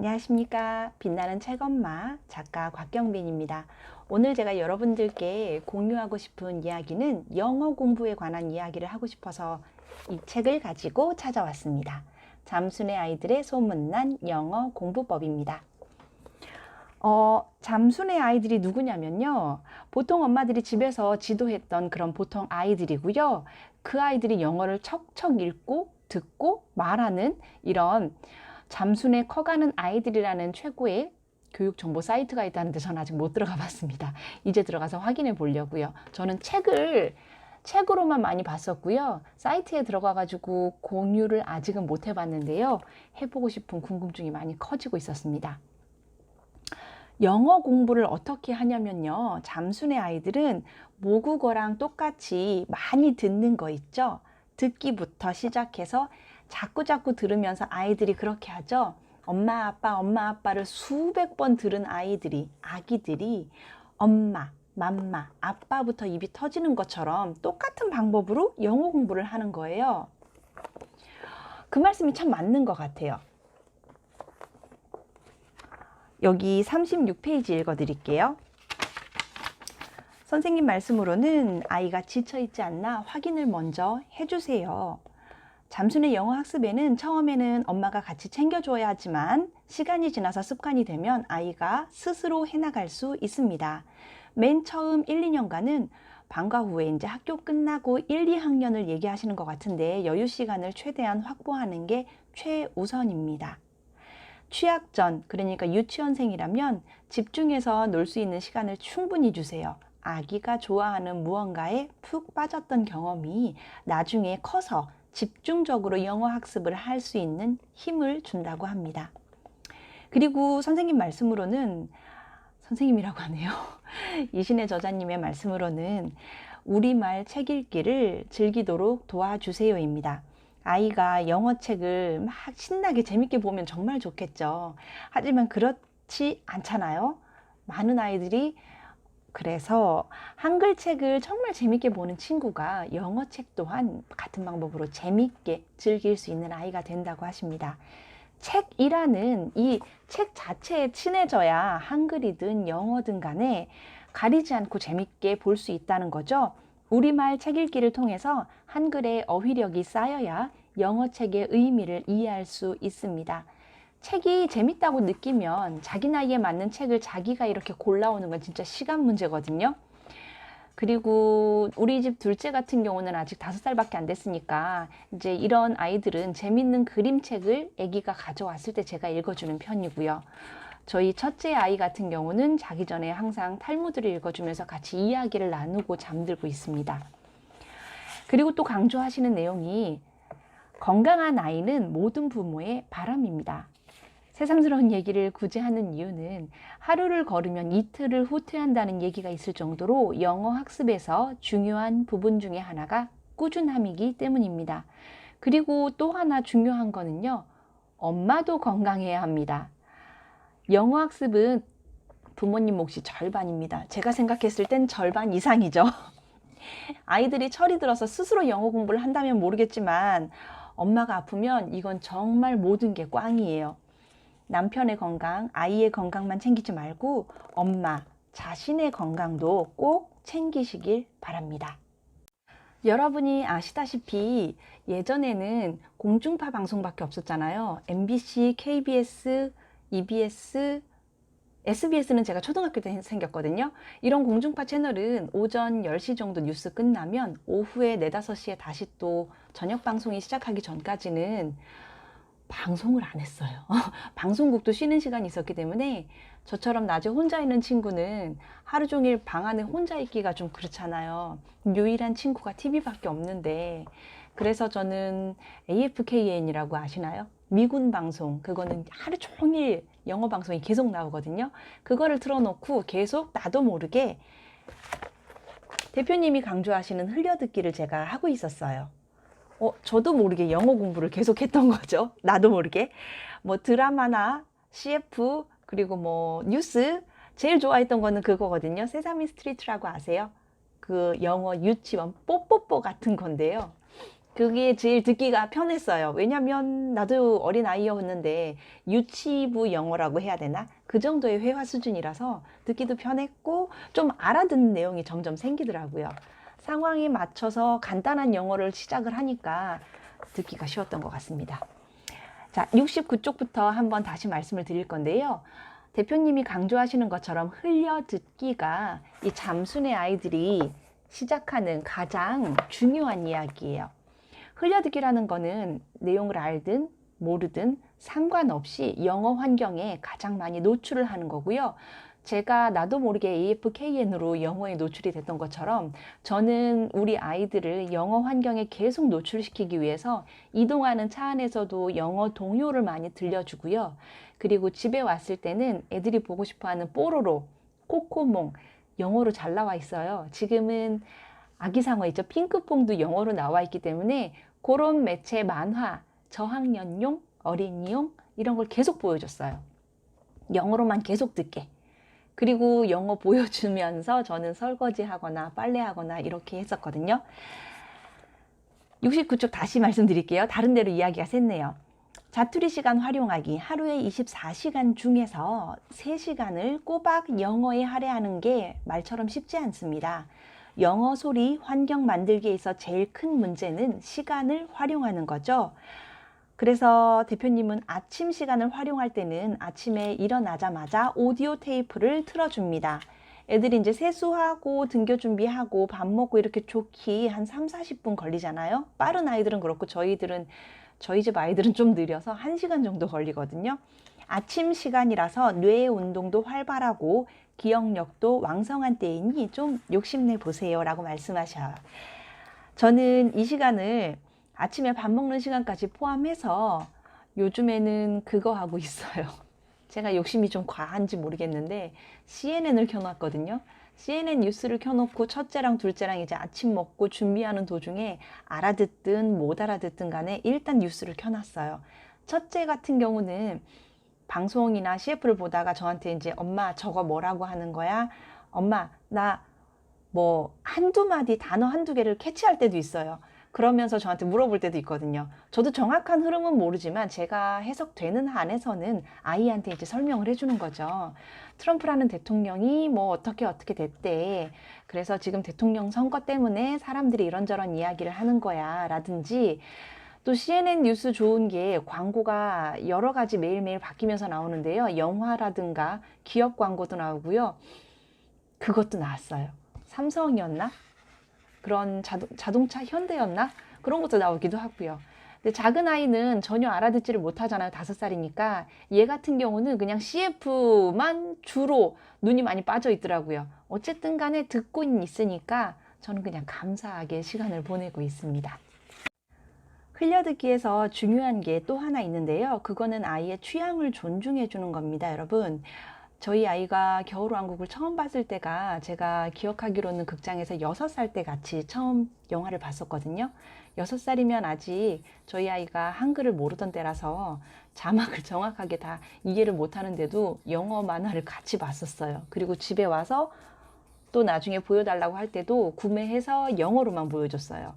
안녕하십니까. 빛나는 책엄마 작가 곽경빈입니다. 오늘 제가 여러분들께 공유하고 싶은 이야기는 영어 공부에 관한 이야기를 하고 싶어서 이 책을 가지고 찾아왔습니다. 잠수네 아이들의 소문난 영어 공부법입니다. 잠수네 아이들이 누구냐면요. 보통 엄마들이 집에서 지도했던 그런 보통 아이들이고요. 그 아이들이 영어를 척척 읽고 듣고 말하는 이런 잠수내 커가는 아이들이라는 최고의 교육 정보 사이트가 있다는데 저는 아직 못 들어가 봤습니다. 이제 들어가서 확인해 보려고요. 저는 책으로만 많이 봤었고요. 사이트에 들어가 가지고 공유를 아직은 못 해봤는데요. 해보고 싶은 궁금증이 많이 커지고 있었습니다. 영어 공부를 어떻게 하냐면요. 잠수내 아이들은 모국어랑 똑같이 많이 듣는 거 있죠. 듣기부터 시작해서 자꾸 들으면서 아이들이 그렇게 하죠. 엄마 아빠를 수백 번 들은 아기들이 엄마, 맘마, 아빠부터 입이 터지는 것처럼 똑같은 방법으로 영어 공부를 하는 거예요. 그 말씀이 참 맞는 것 같아요. 여기 36페이지 읽어드릴게요. 선생님 말씀으로는 아이가 지쳐있지 않나 확인을 먼저 해주세요. 잠수내 영어 학습에는 처음에는 엄마가 같이 챙겨줘야 하지만 시간이 지나서 습관이 되면 아이가 스스로 해나갈 수 있습니다. 맨 처음 1, 2년간은 방과 후에 이제 학교 끝나고 1, 2학년을 얘기하시는 것 같은데 여유 시간을 최대한 확보하는 게 최우선입니다. 취학 전, 그러니까 유치원생이라면 집중해서 놀 수 있는 시간을 충분히 주세요. 아기가 좋아하는 무언가에 푹 빠졌던 경험이 나중에 커서 집중적으로 영어 학습을 할 수 있는 힘을 준다고 합니다. 그리고 선생님 말씀으로는, 선생님이라고 하네요. 이신의 저자님의 말씀으로는 우리말 책 읽기를 즐기도록 도와주세요입니다. 아이가 영어책을 막 신나게 재밌게 보면 정말 좋겠죠. 하지만 그렇지 않잖아요. 많은 아이들이 그래서 한글책을 정말 재밌게 보는 친구가 영어책 또한 같은 방법으로 재밌게 즐길 수 있는 아이가 된다고 하십니다. 책이라는 이 책 자체에 친해져야 한글이든 영어든 간에 가리지 않고 재밌게 볼 수 있다는 거죠. 우리말 책 읽기를 통해서 한글의 어휘력이 쌓여야 영어책의 의미를 이해할 수 있습니다. 책이 재밌다고 느끼면 자기 나이에 맞는 책을 자기가 이렇게 골라오는 건 진짜 시간 문제거든요. 그리고 우리 집 둘째 같은 경우는 아직 5살밖에 안 됐으니까 이제 이런 아이들은 재밌는 그림책을 아기가 가져왔을 때 제가 읽어주는 편이고요. 저희 첫째 아이 같은 경우는 자기 전에 항상 탈무드를 읽어주면서 같이 이야기를 나누고 잠들고 있습니다. 그리고 또 강조하시는 내용이 건강한 아이는 모든 부모의 바람입니다. 새삼스러운 얘기를 굳이 하는 이유는 하루를 걸으면 이틀을 후퇴한다는 얘기가 있을 정도로 영어 학습에서 중요한 부분 중에 하나가 꾸준함이기 때문입니다. 그리고 또 하나 중요한 거는요. 엄마도 건강해야 합니다. 영어 학습은 부모님 몫이 절반입니다. 제가 생각했을 땐 절반 이상이죠. 아이들이 철이 들어서 스스로 영어 공부를 한다면 모르겠지만 엄마가 아프면 이건 정말 모든 게 꽝이에요. 남편의 건강, 아이의 건강만 챙기지 말고 엄마, 자신의 건강도 꼭 챙기시길 바랍니다. 여러분이 아시다시피 예전에는 공중파 방송밖에 없었잖아요. MBC, KBS, EBS, SBS는 제가 초등학교 때 생겼거든요. 이런 공중파 채널은 오전 10시 정도 뉴스 끝나면 오후에 4, 5시에 다시 또 저녁 방송이 시작하기 전까지는 방송을 안 했어요. 방송국도 쉬는 시간이 있었기 때문에 저처럼 낮에 혼자 있는 친구는 하루 종일 방 안에 혼자 있기가 좀 그렇잖아요. 유일한 친구가 TV밖에 없는데 그래서 저는 AFKN이라고 아시나요? 미군 방송, 그거는 하루 종일 영어 방송이 계속 나오거든요. 그거를 틀어놓고 계속 나도 모르게 대표님이 강조하시는 흘려듣기를 제가 하고 있었어요. 저도 모르게 영어 공부를 계속 했던 거죠. 나도 모르게. 뭐 드라마나 CF 그리고 뭐 뉴스 제일 좋아했던 거는 그거거든요. 세사미 스트리트라고 아세요? 그 영어 유치원 뽀뽀뽀 같은 건데요. 그게 제일 듣기가 편했어요. 왜냐면 나도 어린 아이였는데 유치부 영어라고 해야 되나? 그 정도의 회화 수준이라서 듣기도 편했고 좀 알아듣는 내용이 점점 생기더라고요. 상황에 맞춰서 간단한 영어를 시작을 하니까 듣기가 쉬웠던 것 같습니다. 자, 69쪽부터 한번 다시 말씀을 드릴 건데요. 대표님이 강조하시는 것처럼 흘려듣기가 이 잠수의 아이들이 시작하는 가장 중요한 이야기예요. 흘려듣기라는 거는 내용을 알든 모르든 상관없이 영어 환경에 가장 많이 노출을 하는 거고요. 제가 나도 모르게 AFKN으로 영어에 노출이 됐던 것처럼 저는 우리 아이들을 영어 환경에 계속 노출시키기 위해서 이동하는 차 안에서도 영어 동요를 많이 들려주고요. 그리고 집에 왔을 때는 애들이 보고 싶어하는 뽀로로, 코코몽 영어로 잘 나와 있어요. 지금은 아기상어 있죠. 핑크퐁도 영어로 나와 있기 때문에 그런 매체 만화, 저학년용, 어린이용 이런 걸 계속 보여줬어요. 영어로만 계속 듣게. 그리고 영어 보여주면서 저는 설거지하거나 빨래하거나 이렇게 했었거든요. 69쪽 다시 말씀드릴게요. 다른 데로 이야기가 샜네요. 자투리 시간 활용하기. 하루에 24시간 중에서 3시간을 꼬박 영어에 할애하는 게 말처럼 쉽지 않습니다. 영어 소리 환경 만들기에 있어 제일 큰 문제는 시간을 활용하는 거죠. 그래서 대표님은 아침 시간을 활용할 때는 아침에 일어나자마자 오디오 테이프를 틀어줍니다. 애들이 이제 세수하고 등교 준비하고 밥 먹고 이렇게 좋기 한 3-40분 걸리잖아요. 빠른 아이들은 그렇고 저희 집 아이들은 좀 느려서 1시간 정도 걸리거든요. 아침 시간이라서 뇌 운동도 활발하고 기억력도 왕성한 때이니 좀 욕심내 보세요 라고 말씀하셔요. 저는 이 시간을 아침에 밥 먹는 시간까지 포함해서 요즘에는 그거 하고 있어요. 제가 욕심이 좀 과한지 모르겠는데 CNN을 켜놨거든요. CNN 뉴스를 켜놓고 첫째랑 둘째랑 이제 아침 먹고 준비하는 도중에 알아듣든 못 알아듣든 간에 일단 뉴스를 켜놨어요. 첫째 같은 경우는 방송이나 CF를 보다가 저한테 이제 엄마 저거 뭐라고 하는 거야? 엄마 나 뭐 한두 마디 단어 한두 개를 캐치할 때도 있어요. 그러면서 저한테 물어볼 때도 있거든요. 저도 정확한 흐름은 모르지만 제가 해석되는 한에서는 아이한테 이제 설명을 해주는 거죠. 트럼프라는 대통령이 뭐 어떻게 됐대. 그래서 지금 대통령 선거 때문에 사람들이 이런저런 이야기를 하는 거야. 라든지 또 CNN 뉴스 좋은 게 광고가 여러 가지 매일매일 바뀌면서 나오는데요. 영화라든가 기업 광고도 나오고요. 그것도 나왔어요. 삼성이었나? 그런 자동차 현대였나? 그런 것도 나오기도 하고요. 근데 작은 아이는 전혀 알아듣지를 못하잖아요. 5살이니까. 얘 같은 경우는 그냥 CF만 주로 눈이 많이 빠져 있더라고요. 어쨌든 간에 듣고 있으니까 저는 그냥 감사하게 시간을 보내고 있습니다. 흘려듣기에서 중요한 게 또 하나 있는데요. 그거는 아이의 취향을 존중해 주는 겁니다, 여러분. 저희 아이가 겨울왕국을 처음 봤을 때가 제가 기억하기로는 극장에서 6살 때 같이 처음 영화를 봤었거든요. 6살이면 아직 저희 아이가 한글을 모르던 때라서 자막을 정확하게 다 이해를 못하는데도 영어 만화를 같이 봤었어요. 그리고 집에 와서 또 나중에 보여달라고 할 때도 구매해서 영어로만 보여줬어요.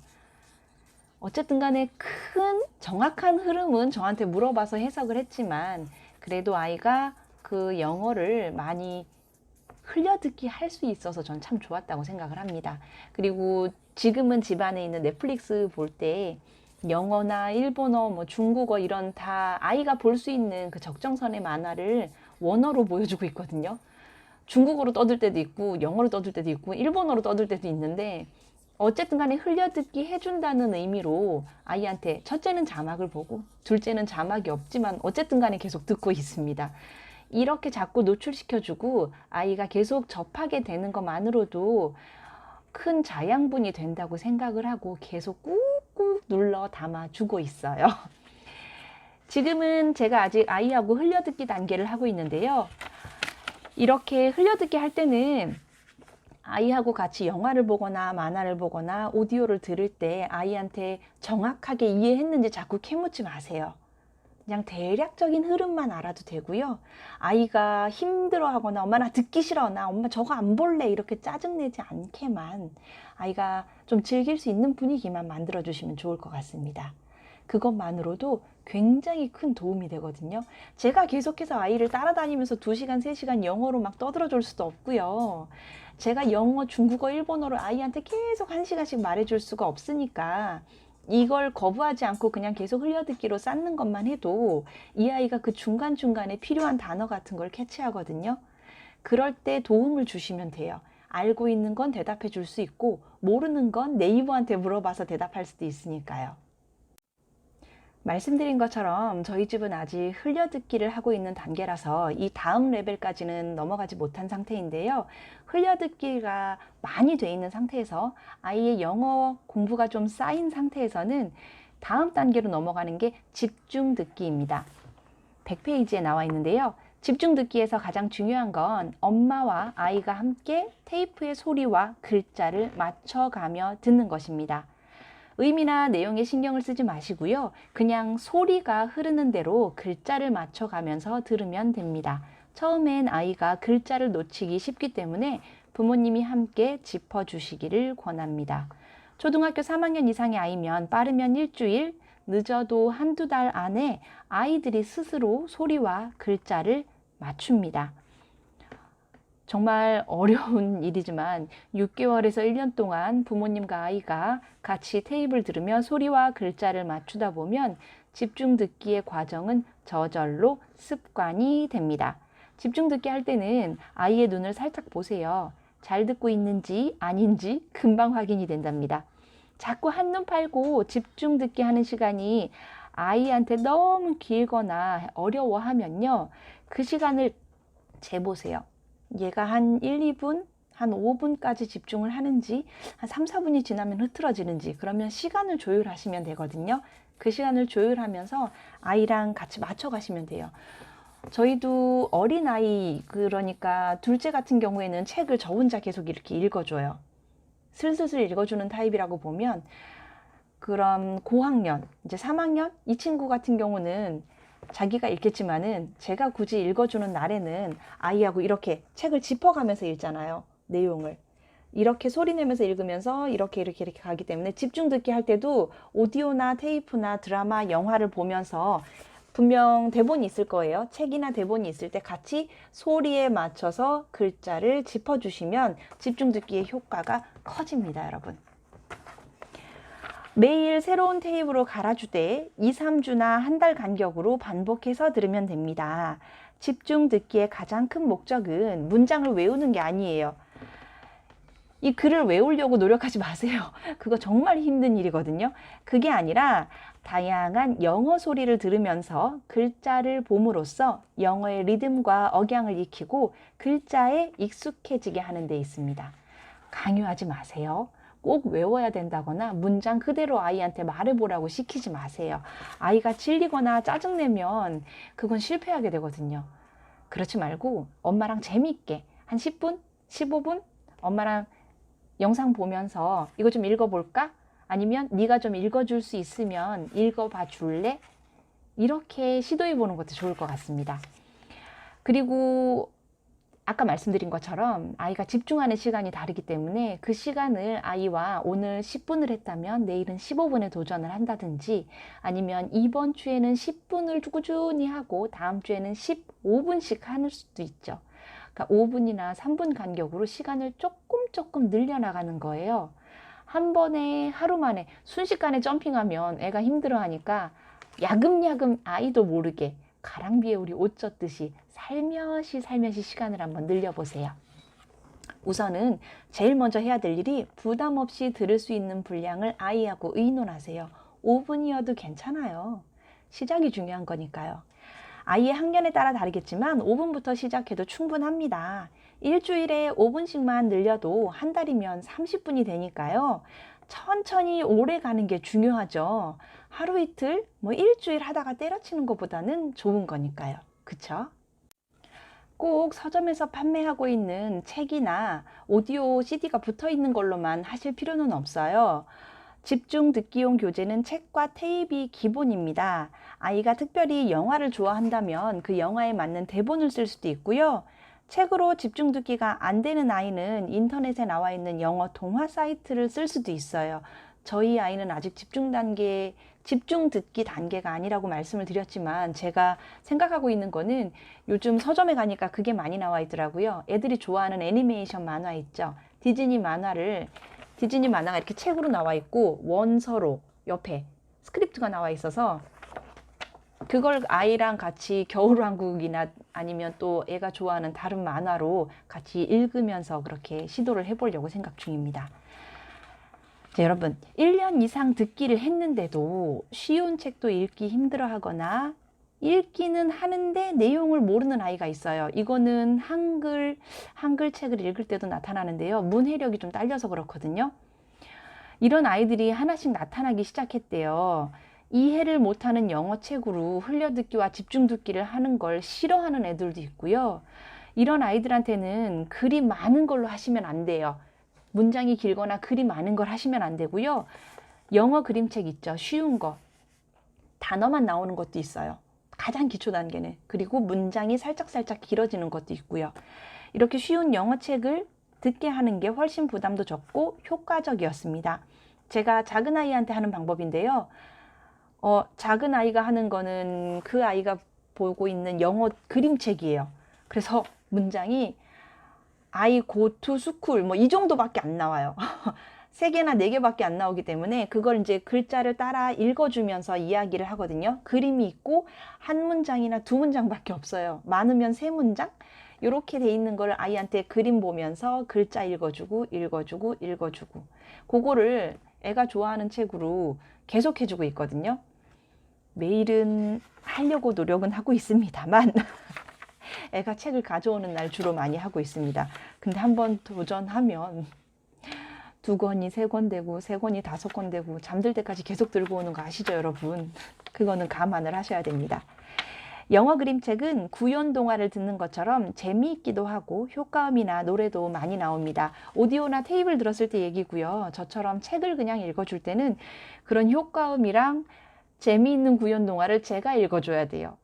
어쨌든 간에 큰 정확한 흐름은 저한테 물어봐서 해석을 했지만 그래도 아이가 그 영어를 많이 흘려듣기 할 수 있어서 전 참 좋았다고 생각을 합니다. 그리고 지금은 집안에 있는 넷플릭스 볼 때 영어나 일본어, 뭐 중국어 이런 다 아이가 볼 수 있는 그 적정선의 만화를 원어로 보여주고 있거든요. 중국어로 떠들 때도 있고 영어로 떠들 때도 있고 일본어로 떠들 때도 있는데 어쨌든 간에 흘려듣기 해준다는 의미로 아이한테 첫째는 자막을 보고 둘째는 자막이 없지만 어쨌든 간에 계속 듣고 있습니다. 이렇게 자꾸 노출시켜주고 아이가 계속 접하게 되는 것만으로도 큰 자양분이 된다고 생각을 하고 계속 꾹꾹 눌러 담아주고 있어요. 지금은 제가 아직 아이하고 흘려듣기 단계를 하고 있는데요. 이렇게 흘려듣기 할 때는 아이하고 같이 영화를 보거나 만화를 보거나 오디오를 들을 때 아이한테 정확하게 이해했는지 자꾸 캐묻지 마세요. 그냥 대략적인 흐름만 알아도 되고요. 아이가 힘들어하거나 엄마 나 듣기 싫어, 나 엄마 저거 안 볼래 이렇게 짜증내지 않게만 아이가 좀 즐길 수 있는 분위기만 만들어 주시면 좋을 것 같습니다. 그것만으로도 굉장히 큰 도움이 되거든요. 제가 계속해서 아이를 따라다니면서 2시간, 3시간 영어로 막 떠들어 줄 수도 없고요. 제가 영어, 중국어, 일본어로 아이한테 계속 1시간씩 말해 줄 수가 없으니까 이걸 거부하지 않고 그냥 계속 흘려듣기로 쌓는 것만 해도 이 아이가 그 중간중간에 필요한 단어 같은 걸 캐치하거든요. 그럴 때 도움을 주시면 돼요. 알고 있는 건 대답해 줄 수 있고 모르는 건 네이버한테 물어봐서 대답할 수도 있으니까요. 말씀드린 것처럼 저희 집은 아직 흘려듣기를 하고 있는 단계라서 이 다음 레벨까지는 넘어가지 못한 상태인데요. 흘려듣기가 많이 돼 있는 상태에서 아이의 영어 공부가 좀 쌓인 상태에서는 다음 단계로 넘어가는 게 집중 듣기입니다. 100페이지에 나와 있는데요. 집중 듣기에서 가장 중요한 건 엄마와 아이가 함께 테이프의 소리와 글자를 맞춰가며 듣는 것입니다. 의미나 내용에 신경을 쓰지 마시고요. 그냥 소리가 흐르는 대로 글자를 맞춰가면서 들으면 됩니다. 처음엔 아이가 글자를 놓치기 쉽기 때문에 부모님이 함께 짚어주시기를 권합니다. 초등학교 3학년 이상의 아이면 빠르면 일주일, 늦어도 1~2달 안에 아이들이 스스로 소리와 글자를 맞춥니다. 정말 어려운 일이지만 6개월에서 1년 동안 부모님과 아이가 같이 테이프를 들으며 소리와 글자를 맞추다 보면 집중 듣기의 과정은 저절로 습관이 됩니다. 집중 듣기 할 때는 아이의 눈을 살짝 보세요. 잘 듣고 있는지 아닌지 금방 확인이 된답니다. 자꾸 한눈 팔고 집중 듣기 하는 시간이 아이한테 너무 길거나 어려워하면요. 그 시간을 재보세요. 얘가 한 1, 2분, 한 5분까지 집중을 하는지 한 3, 4분이 지나면 흐트러지는지 그러면 시간을 조율하시면 되거든요. 그 시간을 조율하면서 아이랑 같이 맞춰 가시면 돼요. 저희도 어린아이 그러니까 둘째 같은 경우에는 책을 저 혼자 계속 이렇게 읽어줘요. 슬슬 읽어주는 타입이라고 보면 그럼 고학년, 이제 3학년 이 친구 같은 경우는 자기가 읽겠지만은 제가 굳이 읽어주는 날에는 아이하고 이렇게 책을 짚어가면서 읽잖아요. 내용을. 이렇게 소리 내면서 읽으면서 이렇게 가기 때문에 집중 듣기 할 때도 오디오나 테이프나 드라마, 영화를 보면서 분명 대본이 있을 거예요. 책이나 대본이 있을 때 같이 소리에 맞춰서 글자를 짚어주시면 집중 듣기의 효과가 커집니다, 여러분. 매일 새로운 테이프로 갈아주되 2, 3주나 한 달 간격으로 반복해서 들으면 됩니다. 집중 듣기의 가장 큰 목적은 문장을 외우는 게 아니에요. 이 글을 외우려고 노력하지 마세요. 그거 정말 힘든 일이거든요. 그게 아니라 다양한 영어 소리를 들으면서 글자를 봄으로써 영어의 리듬과 억양을 익히고 글자에 익숙해지게 하는 데 있습니다. 강요하지 마세요. 꼭 외워야 된다거나 문장 그대로 아이한테 말해보라고 시키지 마세요. 아이가 질리거나 짜증내면 그건 실패하게 되거든요. 그렇지 말고 엄마랑 재미있게 한 10분, 15분 엄마랑 영상 보면서 이거 좀 읽어볼까? 아니면 네가 좀 읽어줄 수 있으면 읽어봐 줄래? 이렇게 시도해보는 것도 좋을 것 같습니다. 그리고 아까 말씀드린 것처럼 아이가 집중하는 시간이 다르기 때문에 그 시간을 아이와 오늘 10분을 했다면 내일은 15분에 도전을 한다든지 아니면 이번 주에는 10분을 꾸준히 하고 다음 주에는 15분씩 하는 수도 있죠. 그러니까 5분이나 3분 간격으로 시간을 조금 늘려나가는 거예요. 한 번에 하루 만에 순식간에 점핑하면 애가 힘들어하니까 야금야금 아이도 모르게 가랑비에 우리 옷 젖듯이 살며시 시간을 한번 늘려보세요. 우선은 제일 먼저 해야 될 일이 부담 없이 들을 수 있는 분량을 아이하고 의논하세요. 5분이어도 괜찮아요. 시작이 중요한 거니까요. 아이의 학년에 따라 다르겠지만 5분부터 시작해도 충분합니다. 일주일에 5분씩만 늘려도 한 달이면 30분이 되니까요. 천천히 오래 가는 게 중요하죠. 하루 이틀, 일주일 하다가 때려치는 것보다는 좋은 거니까요. 그쵸? 꼭 서점에서 판매하고 있는 책이나 오디오 CD가 붙어 있는 걸로만 하실 필요는 없어요. 집중 듣기용 교재는 책과 테이프이 기본입니다. 아이가 특별히 영화를 좋아한다면 그 영화에 맞는 대본을 쓸 수도 있고요. 책으로 집중 듣기가 안 되는 아이는 인터넷에 나와 있는 영어 동화 사이트를 쓸 수도 있어요. 저희 아이는 아직 집중 듣기 단계가 아니라고 말씀을 드렸지만 제가 생각하고 있는 거는 요즘 서점에 가니까 그게 많이 나와 있더라고요. 애들이 좋아하는 애니메이션 만화 있죠. 디즈니 만화가 이렇게 책으로 나와 있고 원서로 옆에 스크립트가 나와 있어서 그걸 아이랑 같이 겨울왕국이나 아니면 또 애가 좋아하는 다른 만화로 같이 읽으면서 그렇게 시도를 해보려고 생각 중입니다. 자, 여러분 1년 이상 듣기를 했는데도 쉬운 책도 읽기 힘들어 하거나 읽기는 하는데 내용을 모르는 아이가 있어요. 이거는 한글 책을 읽을 때도 나타나는데요. 문해력이 좀 딸려서 그렇거든요. 이런 아이들이 하나씩 나타나기 시작했대요. 이해를 못하는 영어 책으로 흘려듣기와 집중 듣기를 하는 걸 싫어하는 애들도 있고요. 이런 아이들한테는 글이 많은 걸로 하시면 안 돼요. 문장이 길거나 글이 많은 걸 하시면 안 되고요. 영어 그림책 있죠. 쉬운 거. 단어만 나오는 것도 있어요. 가장 기초 단계는. 그리고 문장이 살짝살짝 길어지는 것도 있고요. 이렇게 쉬운 영어 책을 듣게 하는 게 훨씬 부담도 적고 효과적이었습니다. 제가 작은 아이한테 하는 방법인데요. 작은 아이가 하는 거는 그 아이가 보고 있는 영어 그림책이에요. 그래서 문장이 I go to school 뭐 이 정도밖에 안 나와요. 3개나 4개밖에 안 나오기 때문에 그걸 이제 글자를 따라 읽어주면서 이야기를 하거든요. 그림이 있고 한 문장이나 2문장밖에 없어요. 많으면 3문장? 이렇게 돼 있는 걸 아이한테 그림 보면서 글자 읽어주고 그거를 애가 좋아하는 책으로 계속 해주고 있거든요. 매일은 하려고 노력은 하고 있습니다만 애가 책을 가져오는 날 주로 많이 하고 있습니다. 근데 한번 도전하면 2권이 3권 되고 3권이 5권 되고 잠들 때까지 계속 들고 오는 거 아시죠, 여러분? 그거는 감안을 하셔야 됩니다. 영어 그림책은 구연 동화를 듣는 것처럼 재미있기도 하고 효과음이나 노래도 많이 나옵니다. 오디오나 테이프를 들었을 때 얘기고요. 저처럼 책을 그냥 읽어줄 때는 그런 효과음이랑 재미있는 구연 동화를 제가 읽어줘야 돼요.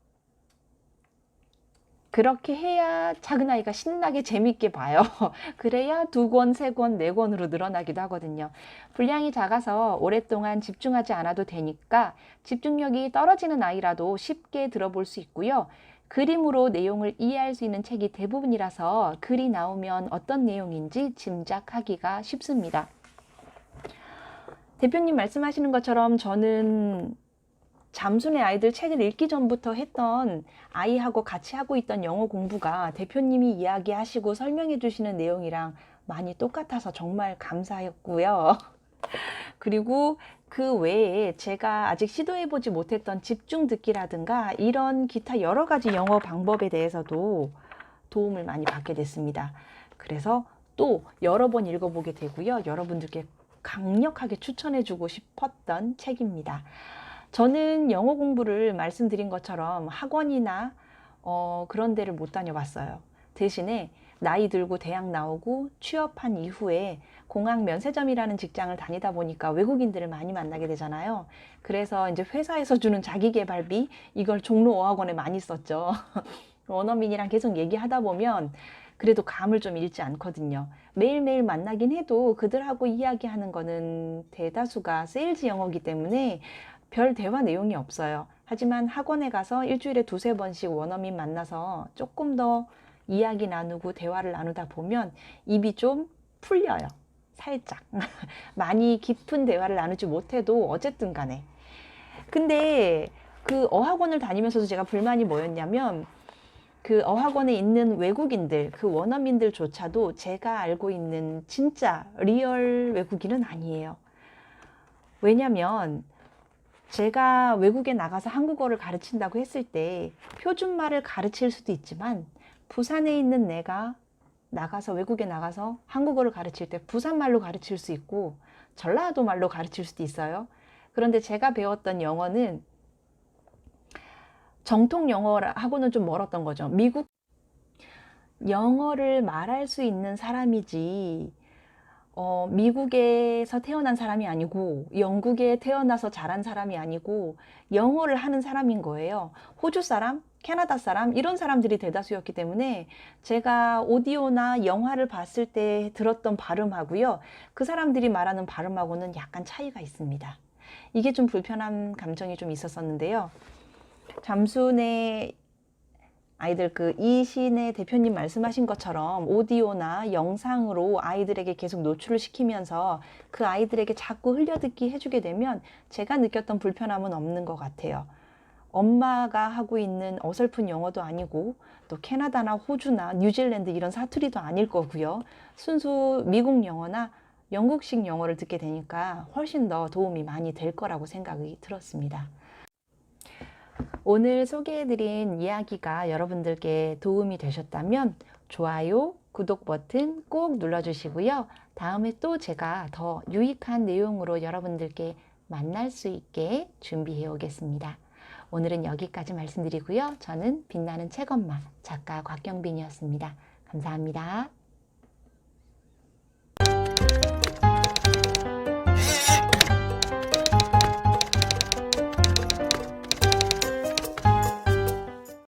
그렇게 해야 작은 아이가 신나게 재밌게 봐요. 그래야 2권, 3권, 4권으로 늘어나기도 하거든요. 분량이 작아서 오랫동안 집중하지 않아도 되니까 집중력이 떨어지는 아이라도 쉽게 들어볼 수 있고요. 그림으로 내용을 이해할 수 있는 책이 대부분이라서 글이 나오면 어떤 내용인지 짐작하기가 쉽습니다. 대표님 말씀하시는 것처럼 저는 잠수의 아이들 책을 읽기 전부터 했던 아이하고 같이 하고 있던 영어 공부가 대표님이 이야기하시고 설명해 주시는 내용이랑 많이 똑같아서 정말 감사했고요. 그리고 그 외에 제가 아직 시도해보지 못했던 집중 듣기라든가 이런 기타 여러 가지 영어 방법에 대해서도 도움을 많이 받게 됐습니다. 그래서 또 여러 번 읽어보게 되고요. 여러분들께 강력하게 추천해주고 싶었던 책입니다. 저는 영어 공부를 말씀드린 것처럼 학원이나 그런 데를 못 다녀봤어요. 대신에 나이 들고 대학 나오고 취업한 이후에 공항 면세점이라는 직장을 다니다 보니까 외국인들을 많이 만나게 되잖아요. 그래서 이제 회사에서 주는 자기계발비 이걸 종로 어학원에 많이 썼죠. 원어민이랑 계속 얘기하다 보면 그래도 감을 좀 잃지 않거든요. 매일매일 만나긴 해도 그들하고 이야기하는 거는 대다수가 세일즈 영어이기 때문에 별 대화 내용이 없어요. 하지만 학원에 가서 일주일에 2-3번씩 원어민 만나서 조금 더 이야기 나누고 대화를 나누다 보면 입이 좀 풀려요. 살짝. 많이 깊은 대화를 나누지 못해도 어쨌든 간에. 근데 그 어학원을 다니면서도 제가 불만이 뭐였냐면 그 어학원에 있는 외국인들, 그 원어민들조차도 제가 알고 있는 진짜 리얼 외국인은 아니에요. 왜냐면 제가 외국에 나가서 한국어를 가르친다고 했을 때 표준말을 가르칠 수도 있지만 부산에 있는 내가 외국에 나가서 한국어를 가르칠 때 부산말로 가르칠 수 있고 전라도 말로 가르칠 수도 있어요. 그런데 제가 배웠던 영어는 정통 영어하고는 좀 멀었던 거죠. 미국 영어를 말할 수 있는 사람이지 미국에서 태어난 사람이 아니고 영국에 태어나서 자란 사람이 아니고 영어를 하는 사람인 거예요. 호주 사람, 캐나다 사람 이런 사람들이 대다수였기 때문에 제가 오디오나 영화를 봤을 때 들었던 발음하고요. 그 사람들이 말하는 발음하고는 약간 차이가 있습니다. 이게 좀 불편한 감정이 좀 있었었는데요. 잠순의 아이들 이신의 대표님 말씀하신 것처럼 오디오나 영상으로 아이들에게 계속 노출을 시키면서 그 아이들에게 자꾸 흘려듣기 해주게 되면 제가 느꼈던 불편함은 없는 것 같아요. 엄마가 하고 있는 어설픈 영어도 아니고 또 캐나다나 호주나 뉴질랜드 이런 사투리도 아닐 거고요. 순수 미국 영어나 영국식 영어를 듣게 되니까 훨씬 더 도움이 많이 될 거라고 생각이 들었습니다. 오늘 소개해드린 이야기가 여러분들께 도움이 되셨다면 좋아요, 구독 버튼 꼭 눌러주시고요. 다음에 또 제가 더 유익한 내용으로 여러분들께 만날 수 있게 준비해 오겠습니다. 오늘은 여기까지 말씀드리고요. 저는 빛나는 책엄마 작가 곽경빈이었습니다. 감사합니다.